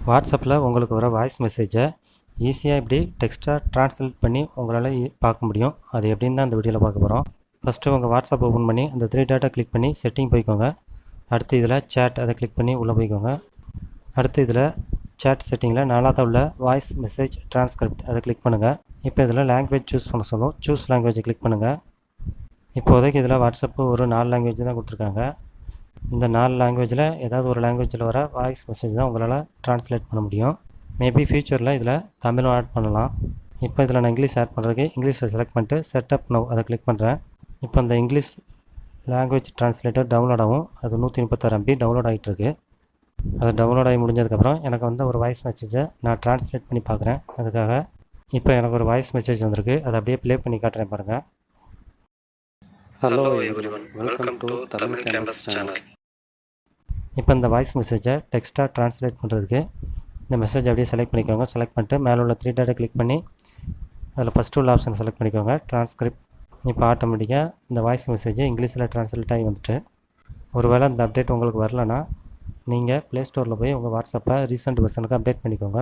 வாட்ஸ்அப்பில் உங்களுக்கு வர வாய்ஸ் மெசேஜை ஈஸியாக இப்படி டெக்ஸ்ட்டாக ட்ரான்ஸ்லேட் பண்ணி உங்களால் பார்க்க முடியும். அது எப்படின்னு தான் இந்த வீடியோவில் பார்க்க போகிறோம். ஃபஸ்ட்டு உங்கள் வாட்ஸ்அப் ஓப்பன் பண்ணி அந்த 3 டாட்டை கிளிக் பண்ணி செட்டிங் போய்க்கோங்க. அடுத்து இதில் சேட் அதை கிளிக் பண்ணி உள்ளே போய்க்கோங்க. அடுத்து இதில் சேட் செட்டிங்கில் 4வது உள்ள வாய்ஸ் மெசேஜ் ட்ரான்ஸ்கிரிப்ட் அதை கிளிக் பண்ணுங்கள். இப்போ இதில் லாங்குவேஜ் சூஸ் பண்ண சொல்லும். சூஸ் லாங்குவேஜை கிளிக் பண்ணுங்கள். இப்போதைக்கு இதில் வாட்ஸ்அப்பு ஒரு 4 லாங்குவேஜ் தான் கொடுத்துருக்காங்க. இந்த 4 லாங்குவேஜில் ஏதாவது ஒரு லாங்குவேஜில் வர வாய்ஸ் மெசேஜ் தான் உங்களால் ட்ரான்ஸ்லேட் பண்ண முடியும். மேபி ஃபியூச்சரில் இதில் தமிழும் ஆட் பண்ணலாம். இப்போ இதில் நான் இங்கிலீஷ் ஆட் பண்ணுறதுக்கு இங்கிலீஷை செலக்ட் பண்ணிட்டு செட்டப் நவ் அதை கிளிக் பண்ணுறேன். இப்போ அந்த இங்கிலீஷ் லாங்குவேஜ் ட்ரான்ஸ்லேட்டர் டவுன்லோட் ஆகும். அது 136 MB டவுன்லோட் ஆகிட்டுருக்கு. அது டவுன்லோட் ஆகி முடிஞ்சதுக்கப்புறம் எனக்கு வந்து ஒரு வாய்ஸ் மெசேஜை நான் ட்ரான்ஸ்லேட் பண்ணி பார்க்குறேன். அதுக்காக இப்போ எனக்கு ஒரு வாய்ஸ் மெசேஜ் வந்திருக்கு. அதை அப்படியே ப்ளே பண்ணி காட்டுறேன் பாருங்கள். Hello everyone, welcome to Tamil Campus channel. இப்போ இந்த வாய்ஸ் மெசேஜை டெக்ஸ்ட்டாக ட்ரான்ஸ்லேட் பண்ணுறதுக்கு இந்த மெசேஜ் அப்படியே செலக்ட் பண்ணிக்கோங்க. செலக்ட் பண்ணிட்டு மேலே உள்ள 3 டாட்டை கிளிக் பண்ணி அதில் ஃபஸ்ட்டு உள்ள ஆப்ஷன் செலக்ட் பண்ணிக்கோங்க, ட்ரான்ஸ்கிரிப்ட். இப்போ ஆட்டோமேட்டிக்காக இந்த வாய்ஸ் மெசேஜ் இங்கிலீஷில் ட்ரான்ஸ்லேட் ஆகி வந்துட்டு, ஒருவேளை இந்த அப்டேட் உங்களுக்கு வரலன்னா நீங்கள் ப்ளே ஸ்டோரில் போய் உங்கள் வாட்ஸ்அப்பை ரீசெண்ட் வெர்ஷனுக்கு அப்டேட் பண்ணிக்கோங்க.